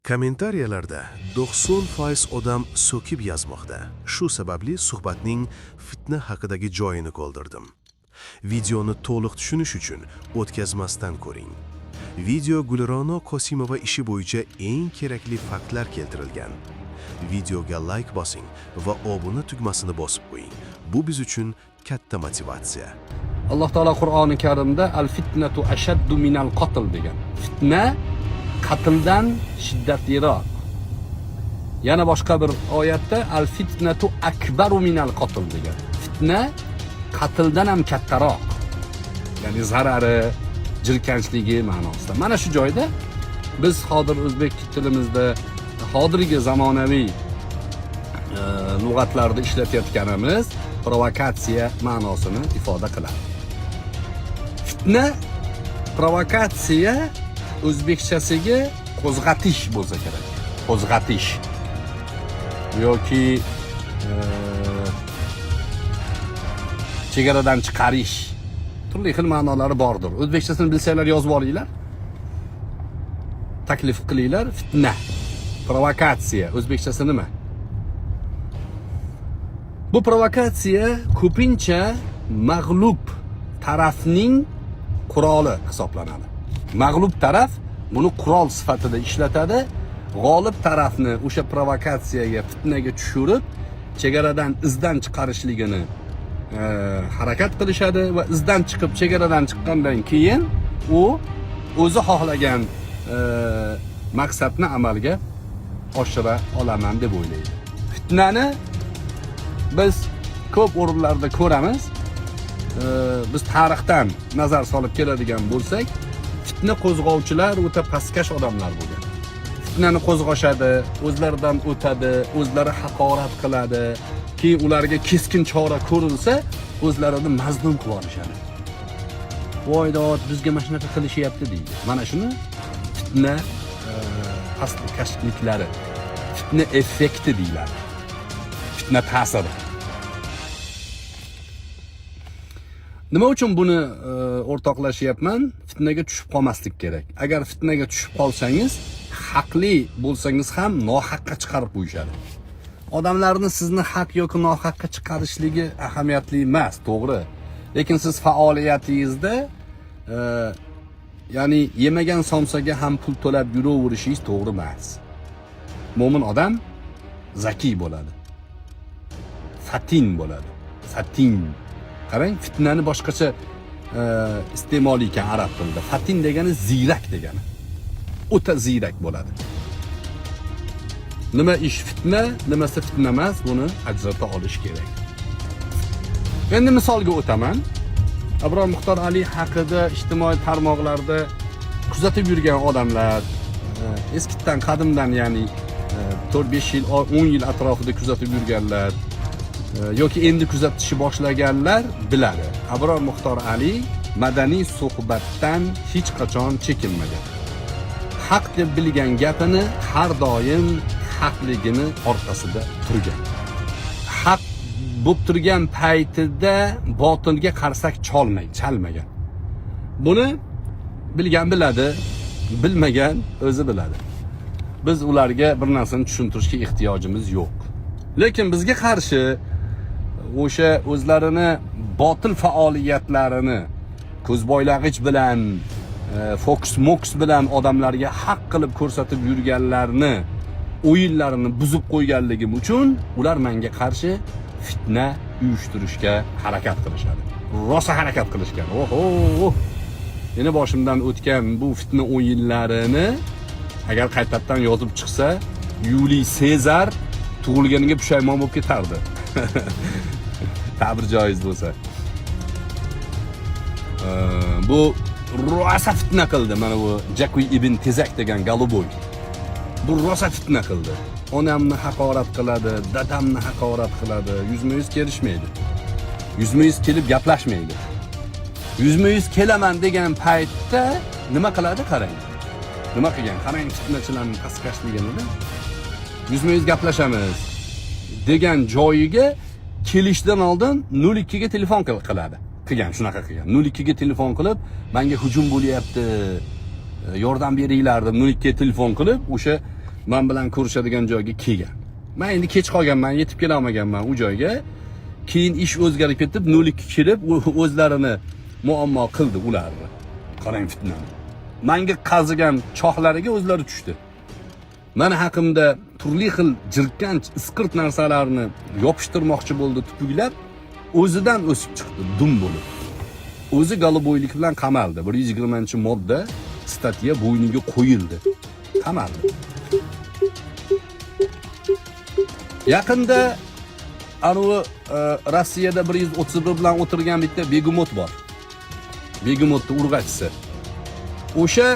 Kommentariyalarda 90% odam so'kib yozmoqda. Shu sababli suhbatning fitna haqidagi joyini qoldirdim. Videoni to'liq tushunish uchun o'tkazmasdan ko'ring. Video Gulrona Qosimova ishi bo'yicha eng kerakli faktlar keltirilgan. Videoga like bosing va obuna tugmasini bosib qo'ying. Bu biz uchun katta motivatsiya. Alloh taolo Qur'oni Karimda al-fitnatu ashaddu minal qatl degan. Fitna qatldan shiddatliroq. Yana boshqa bir oyatda al-fitnatu akbaru minal qatl degan. Fitna qatldan ham kattaroq. Ya'ni zarari, jirkanchligi ma'nosida. Mana shu joyda biz hozir o'zbek tilimizda hozirgi zamonaviy lug'atlarda ishlatayotganimiz provokatsiya ma'nosini ifoda qiladi. Fitna, provokatsiya o'zbekchasiga qo'zg'atish bo'lsa kerak. Qo'zg'atish yoki chegaradan chiqarish. Turli xil ma'nolari bordir. O'zbekchasini bilsanglar yozib olinglar. Taklif qilinglar. Fitna, provokatsiya o'zbekchasi nima? Bu provokatsiya ko'pincha mag'lub tarafning quroli hisoblanadi. Mag'lub taraf buni qurol sifatida ishlatadi. G'olib tarafni o'sha provokatsiyaga, fitnaga tushirib, chegaradan izdan chiqarishligini harakat qilishadi va izdan chiqib chegaradan chiqqandan keyin u o'zi xohlagan maqsadni amalga oshira olaman deb o'ylaydi. Fitnani biz ko'p o'rinlarda ko'ramiz. Biz tarixdan nazar solib keladigan bo'lsak, fitna qo'zg'ovchilar o'ta pastkash odamlar bo'lgan. Fitnani qo'zg'ashadi, o'zlaridan o'tadi, o'zlari haqorat qiladi, keyin ularga keskin chora ko'rilsa, o'zlarini mazlum qilib olishadi. Voydod, bizga mana shunaqa qilishyapti deydi. Mana shuni fitna pastkashliklari, fitna effekti deyiladi. Fitna ta'siri. Nima uchun buni o'rtoqlashyapman? Fitnaga tushib qolmaslik kerak. Agar fitnaga tushib qolsangiz, haqli bo'lsangiz ham nohaqqa chiqarib qo'yishadi. Odamlarni sizni haq yoki nohaqqa chiqarishligi ahamiyatli emas, to'g'ri. Lekin siz faoliyatingizda ya'ni yemagan somsaga ham pul to'lab yuraverishingiz to'g'ri emas. Mo'min odam zakiy bo'ladi. Fatin bo'ladi. Fatin. Qarang, fitnani boshqacha iste'mol ekan arab tilida. Fatin degani ziyrak degani. O'ta ziyrak bo'ladi. Nima ish fitna, nimasi fitna emas, buni ajrata olish kerak. Endi misolga o'taman. Abror Muxtor Ali haqida ijtimoiy tarmoqlarda kuzatib yurgan odamlar, eskidan qadimdan, ya'ni 4-5 yil, 10 yil atrofida kuzatib yurganlar yoki endi kuzatishni boshlaganlar biladi. Abror Muxtor Ali madaniy suhbatdan hech qachon chekinmagan. Haq deb bilgan gapini har doim haqligini orqasida turgan. Haq bo'lib turgan paytida botilga qarsak chalmagan. Buni bilgan biladi, bilmagan o'zi biladi. Biz ularga bir narsani tushuntirishga ehtiyojimiz yo'q. Lekin bizga qarshi o'sha o'zlarini botil faoliyatlarini ko'zboylag'ich bilan, fokus bilan odamlarga haq qilib ko'rsatib yurganlarni, o'yinlarini buzib qo'yganligim uchun ular menga qarshi fitna uyushtirishga harakat qilishadi. Rosa harakat qilishgan. Oho! Meni boshimdan o'tgan bu fitna o'yinlarini agar qaytadan yozib chiqsa, Yuliy Sezar tug'ilganiga pushaymon bo'lib ketardi. Ta'bir joiz bo'lsa. Bu rosa fitna qildi. Mana bu Jakuy ibn Tezak degan Goluboy. Bu rosa fitna qildi. Onamni haqorat qiladi, dadamni haqorat qiladi, yuzma-yuz kelishmaydi. Yuzma-yuz kelib gaplashmaydi. Yuzma-yuz kelaman degan paytda nima qiladi qarang. Nima qilgan? Qarang fitnachilarning pastkashligini. Yuzma-yuz gaplashamiz degan joyiga kelishdan oldin 02 ga telefon qiladi. Shunaqa qilgan. 02 ga telefon qilib, menga hujum bo'lyapti, yordam beringlar deb 02 ga telefon qilib, o'sha men bilan ko'rishadigan joyga kelgan. Men endi kech qolganman, yetib kela olmaganman u joyga. Keyin ish o'zgarib ketib, 02 kelib o'zlarini muammo qildi ularni. Qarang fitnani. Menga qazigan chohlariga o'zlari tushdi. Meni haqimda turli xil jirkanch, isqirt narsalarni yopishtirmoqchi bo'ldi tupuklab, o'zidan o'sib chiqdi, dum bo'lib. O'zi galoboylik bilan qamaldi. 120-modda statiya bo'yniga qo'yildi. Qamaldi. Yaqinda anavi Rossiyada 131 bilan o'tirgan bitta Begumot bor. Begumotning urg'achisi. O'sha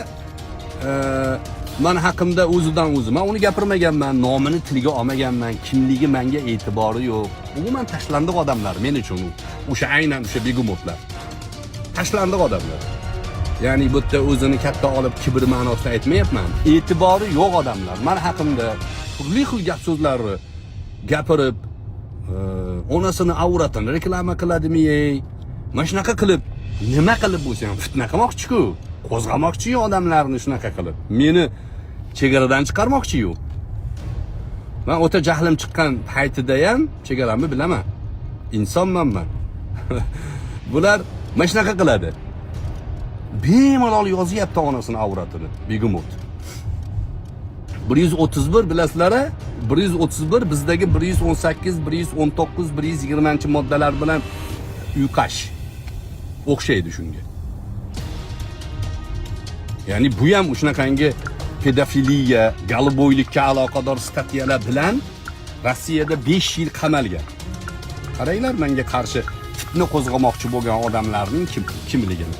men haqimda o'zidan o'zi. Men uni gapirmaganman, nomini tilga olmaganman, kimligi menga e'tibori yo'q. Umuman tashlandiq odamlar men uchun. O'sha aynan o'sha Begumotlar. Tashlandiq odamlar. Ya'ni bu yerda o'zini katta olib kibr ma'nosida aytmayapman. E'tibori yo'q odamlar. Men haqimda turli xil gap so'zlarni gapirib, onasini avratini reklama qiladimi-ey? Mana shunaqa qilib, nima qilib bo'lsa ham fitna qilmoqchi-ku. Qo'zg'amoqchi-yu odamlarni shunaqa qilib. Meni chegaradan chiqarmoqchi-yu. Men o'ta jahlim chiqqan paytida ham chegaramni bilaman. Insonman men. Bular mana shunaqa qiladi. Bemalol yozyapti onasini avratini, Begumot. 131 bilasizlar, 131 bizdagi 118, 119, 120-moddalar bilan uyqash o'xshaydi shunga. Ya'ni bu ham shunaqangi pedofiliya, galoboylikka aloqador statiyalar bilan Rossiyada 5 yil qamalgan. Qaranglar, menga qarshi fitna qo'zg'amoqchi bo'lgan odamlarning kimligini.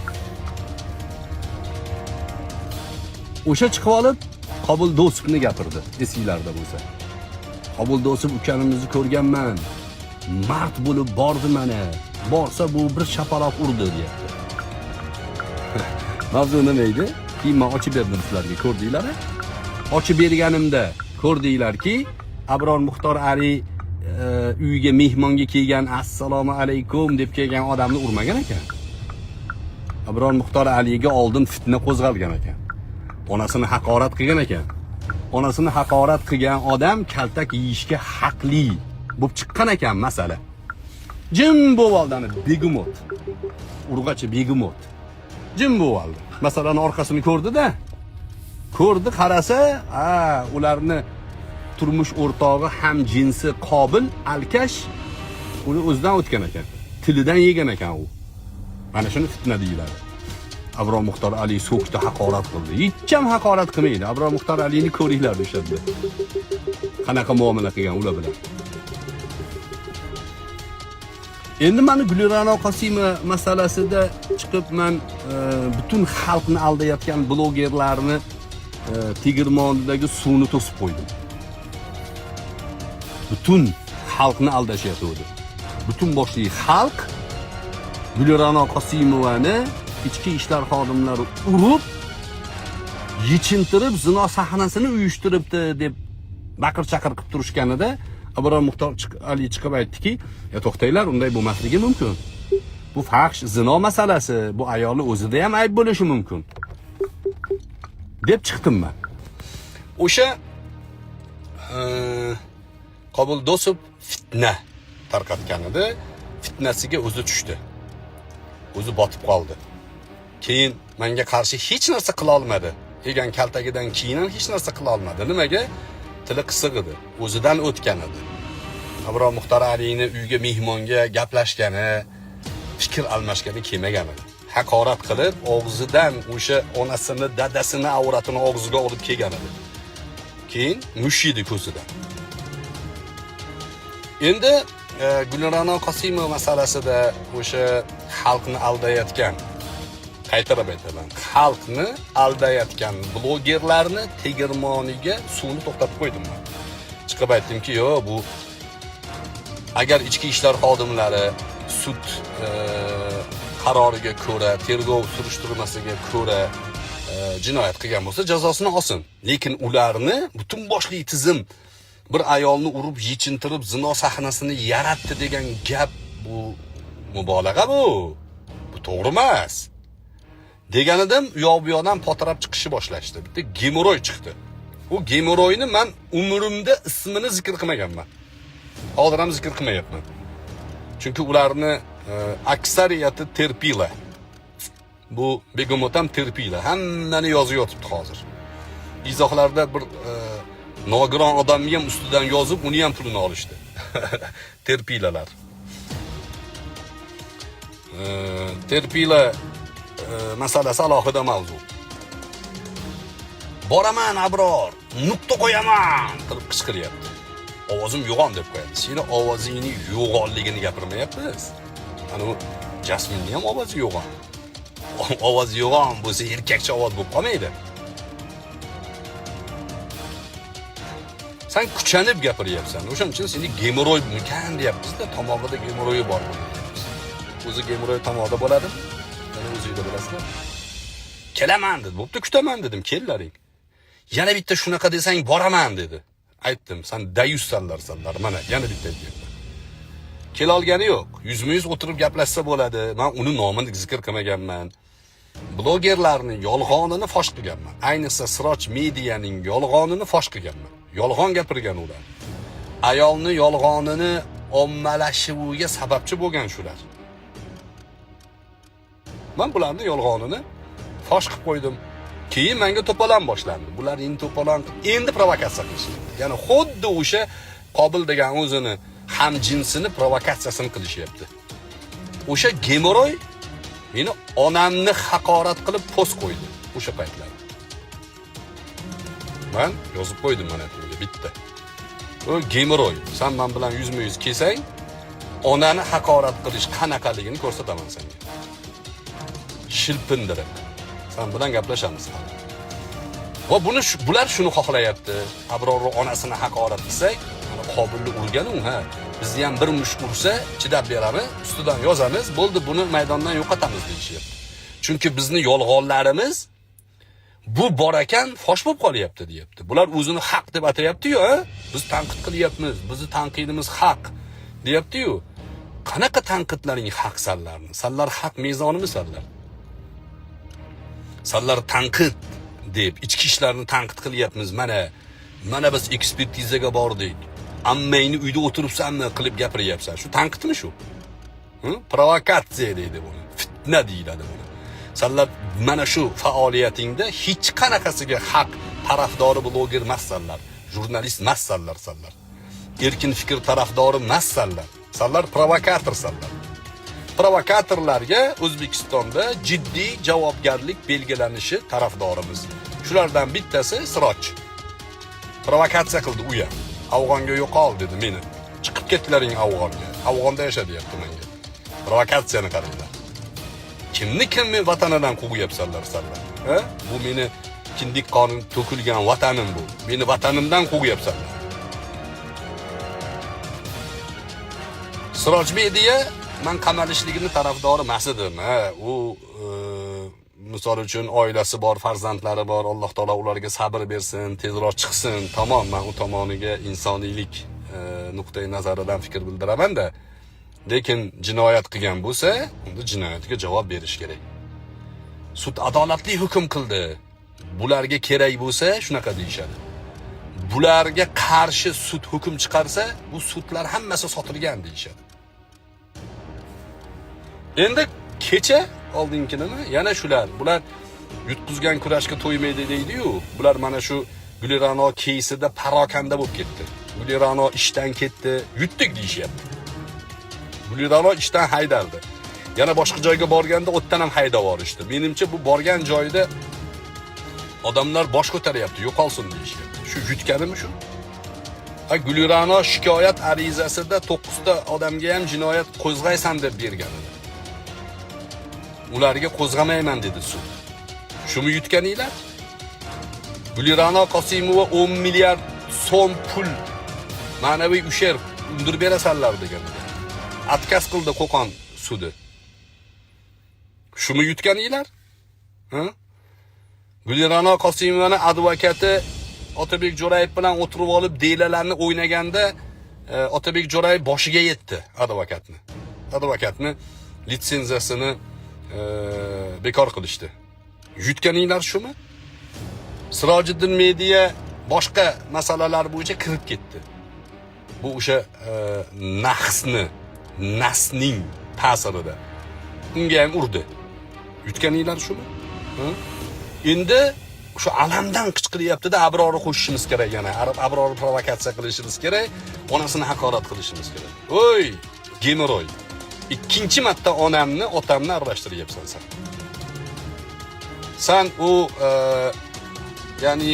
O'sha chiqib olib Qobul Dosovni gapirdi, esinglarda bo'lsa. Qobul Dosov ukanimizni ko'rganman. Mard bo'lib bordi mana. Borsa bu bir shapaloq urdi deyapti. Mavzu nima edi? Keyin men ochib berdim sizlarga, ko'rdinglar? Ochib berganimda ko'rdinglarki, Abror Muxtor Ali uyga mehmonga kelgan, assalomu alaykum deb kelgan odamni urmagan ekan. Abror Muxtor Aliga oldin fitna qo'zg'algan ekan. Onasini haqorat qilgan ekan. Onasini haqorat qilgan odam kaltak yeyishga haqli bo'lib chiqqan ekan masala. Jim bo'valdi Begumot. Urg'achi Begumot. Jim bo'valdi. Masalani orqasini ko'rdi-da. Ko'rdi, qarasa, ularni turmush o'rtog'i ham jinsi Qobil Alkash uni o'zidan o'tgan ekan. Tilidan yegan ekan u. Mana shuni fitna deyiladi. Abror Muxtor Ali so'kda haqorat qildi. Hech ham haqorat qilmaydi. Abror Muxtor Alini ko'ringlar o'shanda. Qanaqa muomala qilgan ular bilan. Endi meni Gulira'no Qosimova masalasida chiqib men butun xalqni aldayotgan blogerlarni tegirmonidagi suvni to'sib qo'ydim. Butun xalqni aldashyapti. Butun boshli xalq Gulira'no Qosimovani ichki ishlar xodimlari urib, yechintirib, zino sahnasini uyushtiribdi deb baqir-chaqir qilib turishganida Abror Muxtor Ali chiqib aytdiki, to'xtanglar, unday bo'lmasligi mumkin. Bu fahsh, zino masalasi, bu ayolni o'zida ham ayb bo'lishi mumkin. deb chiqdim men. O'sha Qobul Dosov fitna tarqatgan edi, fitnasiga o'zi tushdi. O'zi botib qoldi. Keyin menga qarshi hech narsa qila olmadi. Yegan kaltagidan keyin ham hech narsa qila olmadi. Nimaga? Tili qisiq edi, o'zidan o'tgan edi. Abror Muxtor Alini uyga mehmonga gaplashgani, fikr almashgani kelmagan edi. Haqorat qilib, og'zidan o'sha onasini, dadasini avratini og'ziga olib kelgan edi. Keyin mushidi ko'zidan. Endi Gulira'no Qosimova masalasida o'sha xalqni aldayotgan, qaytarib aytaman, xalqni aldayotgan blogerlarni tegirmoniga suvni to'xtatib qo'ydim men. Chiqib aytdimki, yo'q, bu agar ichki ishlar xodimlari sud qaroriga ko'ra, tergov surishtirmasiga ko'ra jinoyat qilgan bo'lsa, jazosini olsin. Lekin ularni butun boshli tizim bir ayolni urib, yechintirib, zino sahnasini yaratdi degan gap bu mubolag'a bu. Bu to'g'ri emas. Deganidim, u yoq bu yoqdan potirab chiqishni boshlashdi. Bitta gemoroy chiqdi. Bu gemoroyni men umrimda ismini zikr qilmaganman. Hozir ham zikr qilmayapman. Chunki ularni aksariyati terpila. Bu begemot ham terpila. Hammani yozib yotibdi hozir. Izohlarda bir nogiron odamni ham ustidan yozib, uni ham pulini olishdi. Terpilalar. Terpila masalasi alohida mavzu. Boraman Abror, nuqta qo'yaman qilib qichqiryapti. Ovozim yo'g'on deb qo'yadi. Seni ovozingning yo'g'onligini gapirmayapmiz. Ana u Jasminning ham ovozi yo'g'on. Ovoz yo'g'on bo'lsa erkakcha ovoz bo'lib qolmaydi. Sen kuchanib gapiryapsan. O'shaning uchun seni gemoroy mikan deyapmiz-da, tomog'ida gemoroyi bor deyapmiz. O'zi gemoroy tomog'ida bo'ladimi? Mana o'zingizda bilasizlar. Kelaman dedi. Bo'pti, kutaman dedim, kellaring. Yana bitta shunaqa desang boraman dedi. Aytdim, sen dayussanlar. Mana yana bitta aytdim. Kel olgani yo'q. Yuzma-yuz o'tirib gaplashsa bo'ladi. Men uni nomini zikr qilmaganman. Blogerlarning yolg'onini fosh qilganman. Ayniqsa Siroj medianing yolg'onini fosh qilganman. Yolg'on gapirgan ular. Ayolni yolg'onini ommalashuviga sababchi bo'lgan shular. Men bularning yolg'onini fosh qilib qo'ydim. Keyin menga to'polon boshlandi. Bular endi to'polon, endi provokatsiya qilishdi. Ya'ni xuddi o'sha Qobil degan o'zini ham jinsini provokatsiyasini qilishyapti. O'sha gemoroy meni onamni haqorat qilib post qo'ydi o'sha paytlar. Men yozib qo'ydim mana bunga bitta. O gemoroy, sen men bilan yuzma-yuz kelsang, onani haqorat qilish qanaqaligini ko'rsataman senga. Shilpindirib. Sen bilan gaplashamiz. Va bular shuni xohlayapti. Abrorni onasini haqorat qilsak, mana Qobilni urgan u, ha. Bizni ham bir mush ursa, chidab beramiz, ustidan yozamiz, bo'ldi, buni maydondan yo'qotamiz deyishyapti. Chunki bizni yolg'onlarimiz bu bor ekan, fosh bo'lib qolyapti deyapti. Bular o'zini haq deb atayapti-yu, ha? Biz tanqid qilyapmiz, bizni tanqidimiz haq deyapti-yu. Qanaqa tanqidlaring haq sanlarni? Sanlar haq mezonimisanlar? Sanlar tanqid deb ichki ishlarni tanqid qilyapmiz. Mana biz ekspertizaga bordik. Ammangni uyda o'tiribsanmi qilib gapiryapsan. Shu tanqidmi shu? Provokatsiya deydi buni. Fitna deyiladi buni. Sanlar mana shu faoliyatingda hech qanaqasiga haq tarafdori bloger emassanlar, jurnalist emassanlar sanlar. Erkin fikr tarafdori emassanlar. Sanlar provokatorsanlar. Provokatorlarga O'zbekistonda jiddiy javobgarlik belgilanishi tarafdorimiz. Shulardan bittasi Siroj. Provokatsiya qildi u ham. Afg'onga yo'qol dedi meni. Chiqib ketdilaring Afg'onga. Afg'onda yashadiyapti menga. Provokatsiyani qaranglar. Kimni vatanidan quvayapsanlar sanlar? Ha? Bu meni kindik qonim to'kilgan vatanim bu. Meni vatanimdan quvayapsanlar. Siroj media men qamalishligini tarafdori emas edim. U misol uchun oilasi bor, farzandlari bor, Alloh taolo ularga sabr bersin, tezroq chiqsin. Tamom, men u tomoniga insoniylik nuqtai nazaridan fikr bildiraman-da. Lekin jinoyat qilgan bo'lsa, unda jinoyatiga javob berish kerak. Sud adolatli hukm qildi. Bularga kerak bo'lsa, shunaqa deyishadi. Bularga qarshi sud hukm chiqarsa, bu sudlar hammasi sotilgan deyishadi. Endi kecha oldinginimi yana shular. Bular yutqizgan kurashga to'ymaydi deydi-yu. Bular mana shu Gulirano keysida parokanda bo'lib ketdi. Gulirano ishdan ketdi, yutdik deyishyapti. Gulirano ishdan haydaldi. Yana boshqa joyga borganda o'tdan ham haydab yuborishdi. Menimcha bu borgan joyda odamlar bosh ko'taryapti, yo'qolsin deyishyapti. Shu yutganimi shu? Gulirano shikoyat arizasida 9 ta odamga ham jinoyat qo'zg'aysan deb bergan edi. Ularga qo'zg'amayman dedi sud. Shuni yutganinglar? Gulirano Qosimova 10 milliard so'm pul ma'naviy usher undirib berasanlar degan. Atkaz qildi Qo'qon sudi. Shuni yutganinglar? Ha? Gulirano Qosimovani advokati Otabek Jo'rayev bilan o'tirib olib delalarni o'ynaganda Otabek Jo'rayev boshiga yetdi advokatni. Advokatni litsenziyasini bekor qilishdi. Yutganinglar shumi? Sirojiddin media boshqa masalalar bo'yicha kirib ketdi. Bu o'sha nasning ta'sirida. Unga ham urdi. Yutganinglar shumi? Endi shu alamdan qichqiryapti-da, Abrorni qo'shishimiz kerak yana. Abrorni provokatsiya qilishimiz kerak, onasini haqorat qilishimiz kerak. Voy, gemoroy. Ikkinchi marta onamni, otamni aralashtiryapsan sen. Sen u ya'ni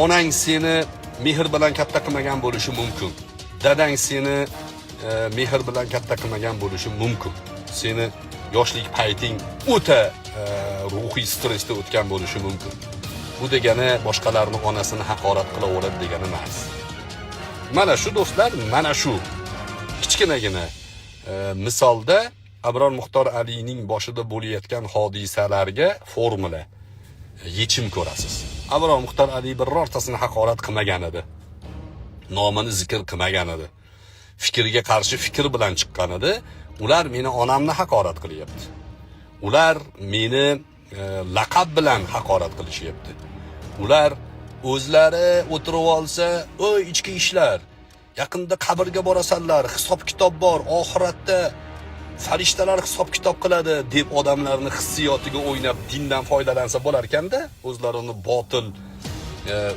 onang seni mehr bilan katta qilmagan bo'lishi mumkin. Dadang seni mehr bilan katta qilmagan bo'lishi mumkin. Seni yoshlik payting o'ta ruhiy stressda o'tgan bo'lishi mumkin. Bu degani boshqalarning onasini haqorat qilaveradi degani emas. Mana shu do'stlar, mana shu kichkinagina misolda Abror Muxtor Alining boshida bo'layotgan hodisalarga formula, yechim ko'rasiz. Abror Muxtor Ali birortasini haqorat qilmagan edi. Nomini zikr qilmagan edi. Fikrga qarshi fikr bilan chiqqan edi. Ular meni onamni haqorat qilyapti. Ular meni laqab bilan haqorat qilishyapti. Ular o'zlari o'tirib olsa, "Oy, ichki ishlar, yaqinda qabrga borasanlar, hisob kitob bor, oxiratda farishtalar hisob kitob qiladi" deb odamlarning hissiyotiga o'ynab dindan foydalansa bo'lar ekanda, o'zlarini botil,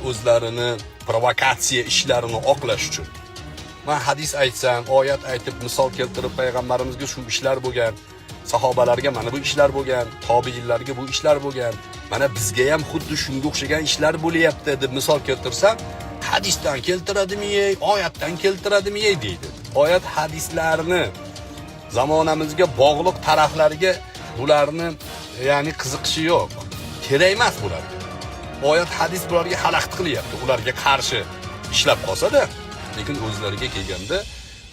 o'zlarini provokatsiya ishlarini oqlash uchun. Men hadis aytsam, oyat aytib, misol keltirib payg'ambarimizga shu ishlar bo'lgan, sahobalarga mana bu ishlar bo'lgan, tobiinlarga bu ishlar bo'lgan, mana bizga ham xuddi shunga o'xshagan ishlar bo'lyapti deb misol keltirsam, hadisdan keltiradimi, oyatdan keltiradimi deydi. Oyat hadislarni zamonamizga bog'liq taraflariga bularni ya'ni qiziqishi yo'q. Kerak emas bularga. Oyat hadis bularga xalaqit qilyapti, ularga qarshi ishlab qolsa-da, lekin o'zlariga kelganda,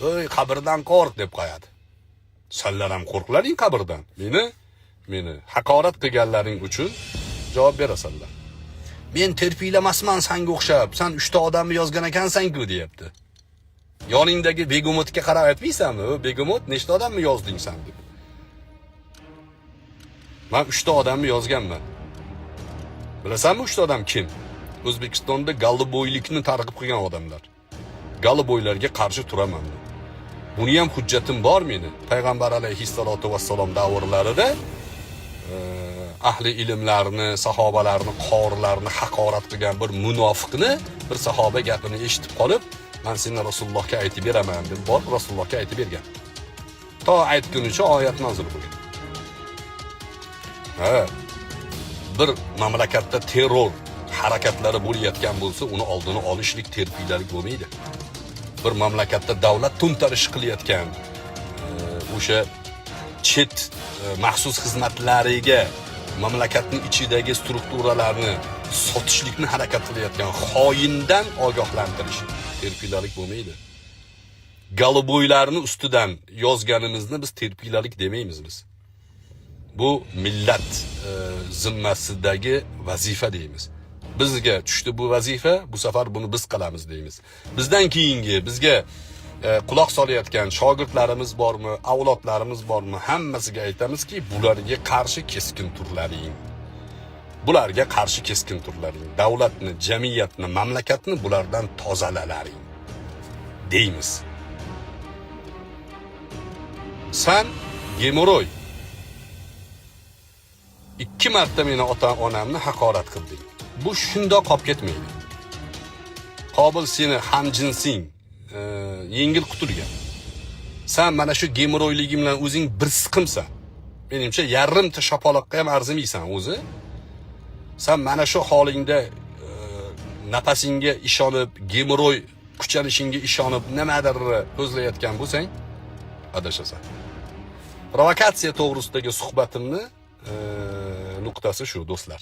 "Oy, qabrdan qo'rq" deb qo'yadi. Senlar ham qo'rqlaring qabrdan. Meni haqorat qilganlaring uchun javob berasanlar. Men terpiylamasman senga o'xshab, sen 3 ta odamni yozgan ekansan-ku deyapti. Yoningdagi begumotga qarab aytmaysanmi? Begumot nechta odamni yozding sen deb. Men 3 ta odamni yozganman. Bilasanmi 3 ta odam kim? O'zbekistonda galliboylikni targ'ib qilgan odamlar. Galliboylarga qarshi turaman. Buni ham hujjatim bor meni. Payg'ambar alayhissalotu vassalom davrlarida ahli ilmlarni, sahobalarni, qorilarni haqorat qilgan bir munofiqni bir sahoba gapini eshitib qolib, "Men seni Rasulullohga aytib beraman" deb borib Rasulullohga aytib bergan. To aytgunicha oyat nozil bo'lgan. Bir mamlakatda terror harakatlari bo'layotgan bo'lsa, uni oldini olishlik terpiylarlik bo'lmaydi. Bir mamlakatda davlat to'ntarish qilayotgan, o'sha chet maxsus xizmatlariga mamlakatning ichidagi strukturalarni sotishlikni harakat qilayotgan xoindan ogohlantirish terpiylarlik bo'lmaydi. Galliboylarni ustidan yozganimizni biz terpiylarlik demaymiz biz. Bu millat zimmasidagi vazifa deymiz. Bizga tushdi bu vazifa, bu safar buni biz qilamiz deymiz. Bizdan keyingi bizga quloq solayotgan shogirdlarimiz bormi, avlodlarimiz bormi, hammasiga aytamizki, bularga qarshi keskin turlaring. Bularga qarshi keskin turlaring. Davlatni, jamiyatni, mamlakatni bulardan tozalalaring deymiz. Sen gemoroy 2 marta meni ota-onamni haqorat qilding. Bu shundoq qolib ketmaydi. Qobil seni hamjinsing, yengil qutulgan. Sen mana shu gemoroyliging bilan o'zing bir siqimsan. Menimcha yarimta shapaloqqa ham arzimaysan o'zi. Sen mana shu holingda nafasingga ishonib, gemoroy kuchanishinga ishonib, nimadir ko'zlayotgan bo'lsang, adashasan. Provokatsiya to'g'risidagi suhbatimni nuqtasi shu do'stlar.